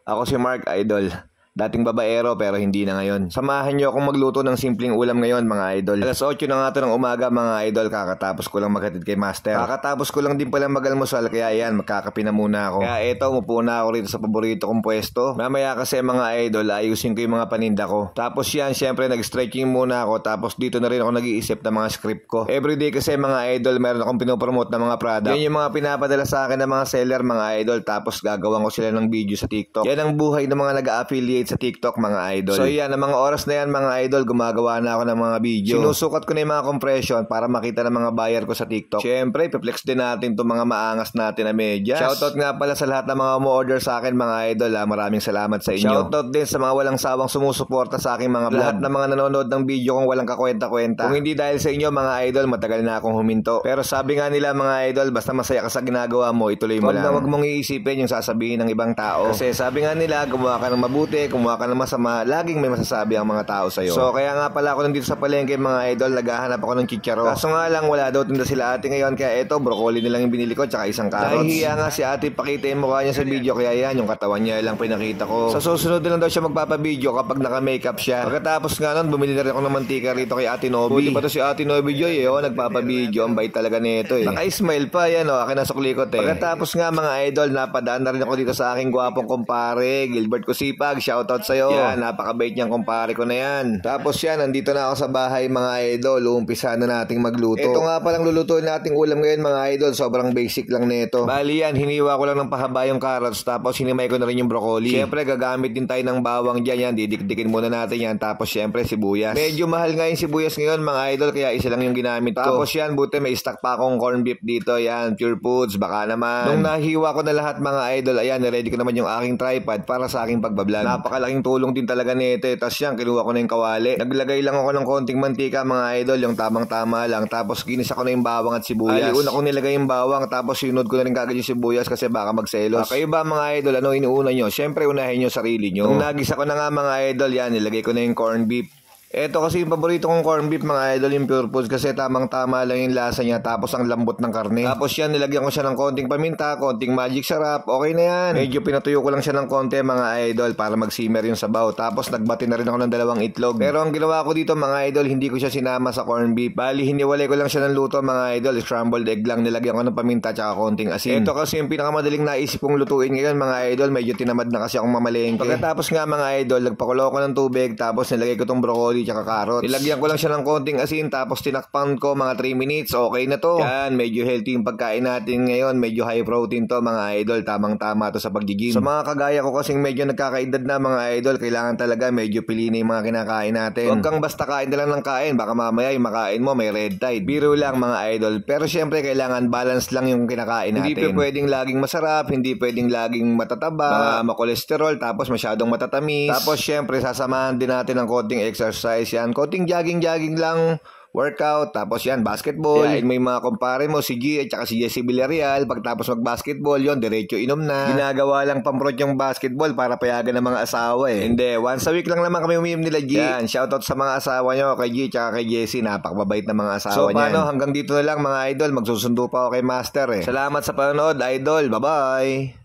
Ako si Mark, idol. Dating babaero pero hindi na ngayon. Samahan niyo akong magluto ng simpleng ulam ngayon mga idol. Alas 8 na nga to ng umaga mga idol. Kakatapos ko lang maghatid kay Master. Kakatapos ko lang din pala mag-almusal kaya yan, magkakape na muna ako. Kaya eto, umupo na ako rito sa paborito kong pwesto. Mamaya kasi mga idol, ayusin ko yung mga paninda ko. Tapos yan, syempre nag-stretching muna ako. Tapos dito na rin ako nag-iisip ng mga script ko. Everyday kasi mga idol, meron akong pinopromote ng mga product. Yan yung mga pinapadala sa akin ng mga seller mga idol. Tapos gagawan ko sila ng video sa TikTok. Yan ang buhay ng mga nag-affiliate sa TikTok mga idol. So yan, ang mga oras na yan mga idol, gumagawa na ako ng mga video. Sinusukat ko na yung mga compression para makita ng mga buyer ko sa TikTok. Syempre, piplex din natin itong mga maangas natin na medyas. Shoutout nga pala sa lahat ng mga umu-order sa akin mga idol. Maraming salamat sa inyo. Shoutout din sa mga walang sawang sumusuporta sa aking mga vlog. Lahat ng mga nanonood ng video kong walang kakwenta-kwenta. Kung hindi dahil sa inyo mga idol, matagal na akong huminto. Pero sabi nga nila mga idol, basta masaya ka sa ginagawa mo, ituloy mo lang. Wag mong iisipin yung sasabihin ng ibang tao. Kasi sabi nga nila, gumawa ka ng mabuti, gumawa ka ng masama, laging may masasabi ang mga tao sa'yo. So kaya nga pala ako nandito sa palengke mga idol, naghahanap ako ng chicharo. Kaso nga lang wala daw tinda sila ate ngayon, kaya eto broccoli na lang yung binili ko tsaka isang carrots. Nahihiya nga si ate pakita yung mukha niya sa video, kaya yan yung katawan niya lang pinakita ko. Sa susunod na lang daw siya magpapabideo kapag naka-makeup siya. Pagkatapos nga nun, bumili na rin ako ng mantika rito kay ate Nobi. Buti pa to si ate Nobi Joy nagpapabideo, ang bait talaga nito Naka-smile pa yan akin na suklikot Pagkatapos nga mga idol, napadaan na rin ako dito sa aking gwapong kumpare Gilbert Kusipag, shoutout sa'yo. Yan, napakabait niyang kumpare ko na yan. Tapos yan, nandito na ako sa bahay mga idol. Uumpisa na nating magluto. Ito nga palang lulutuin nating ulam ngayon mga idol. Sobrang basic lang nito. Bali yan, hiniwa ko lang ng pahaba yung carrots. Tapos hinimay ko na rin yung broccoli. Siyempre gagamit din tayo ng bawang dyan. Yan, didikdikin muna natin yan. Tapos siyempre sibuyas. Medyo mahal nga yung sibuyas ngayon mga idol, kaya isa lang yung ginamit ko. Tapos yan, buti may stock pa akong corn beef dito. Yan, Pure Foods, baka naman. Nung nahiwa ko na lahat mga idol, ayan, ready ko naman yung aking tripod para sa aking pagbablog. Napakalaking tulong din talaga nito Tapos yan, kinuha ko na yung kawali. Naglagay lang ako ng konting mantika mga idol, yung tamang-tama lang. Tapos ginisa ko na yung bawang at sibuyas. Una kong nilagay yung bawang, tapos sinunod ko na rin kagad yung sibuyas kasi baka magselos. Kayo ba mga idol, ano inuuna nyo? Siyempre unahin nyo sarili nyo. Nung nagisa ko na nga mga idol, yan, nilagay ko na yung corn beef. Ito kasi yung paborito kong corn beef mga idol, yung Pure Foods, kasi tamang-tama lang yung lasa niya, tapos ang lambot ng karne. Tapos yan, nilagyan ko siya ng konting paminta, konting magic sarap, okay na yan. Medyo pinatuyo ko lang siya ng konti mga idol para mag-simmer yung sabaw. Tapos nagbati na rin ako ng 2 itlog. Pero ang ginawa ko dito mga idol, hindi ko siya sinama sa corn beef. Bali, hiniwalay ko lang siya ng luto mga idol. Scrambled egg lang, nilagyan ko ng paminta tsaka konting asin. Ito kasi yung pinakamadaling naisip kong lutuin ngayon mga idol, medyo tinamad na kasi akong mamalengke. Pagkatapos nga mga idol, nagpakulo ko ng tubig, tapos nilagay ko tong broccoli tsaka carrots. Ilagyan ko lang siya ng konting asin, tapos tinakpan ko mga 3 minutes. Okay na to. Yan, medyo healthy yung pagkain natin ngayon. Medyo high protein to mga idol. Tamang-tama to sa pag-gym. Sa mga kagaya ko kasing medyo nagkakaedad na mga idol, kailangan talaga medyo piliin yung mga kinakain natin. Huwag kang basta kain na lang ng kain. Baka mamaya yung makain mo may red tide. Biro lang mga idol. Pero syempre kailangan balance lang yung kinakain natin. Hindi pwedeng laging masarap, hindi pwedeng laging matataba, makolesterol, tapos masyadong matatamis. Tapos syempre sasamahan din natin ng konting exercise yan. Konting jogging lang, workout, tapos yan, basketball. Yain mo yung mga kumpare mo, si G at saka si Jesse Villarreal. Pagtapos mag-basketball, yon diretso inom na. Ginagawa lang pamprod yung basketball para payagan ng mga asawa Hindi, once a week lang naman kami uminom nila G. Yan, shoutout sa mga asawa nyo, kay G at saka kay Jesse, napakababait na mga asawa niyan. So paano, hanggang dito na lang mga idol, magsusundo pa ako kay Master Salamat sa panonood idol, bye bye.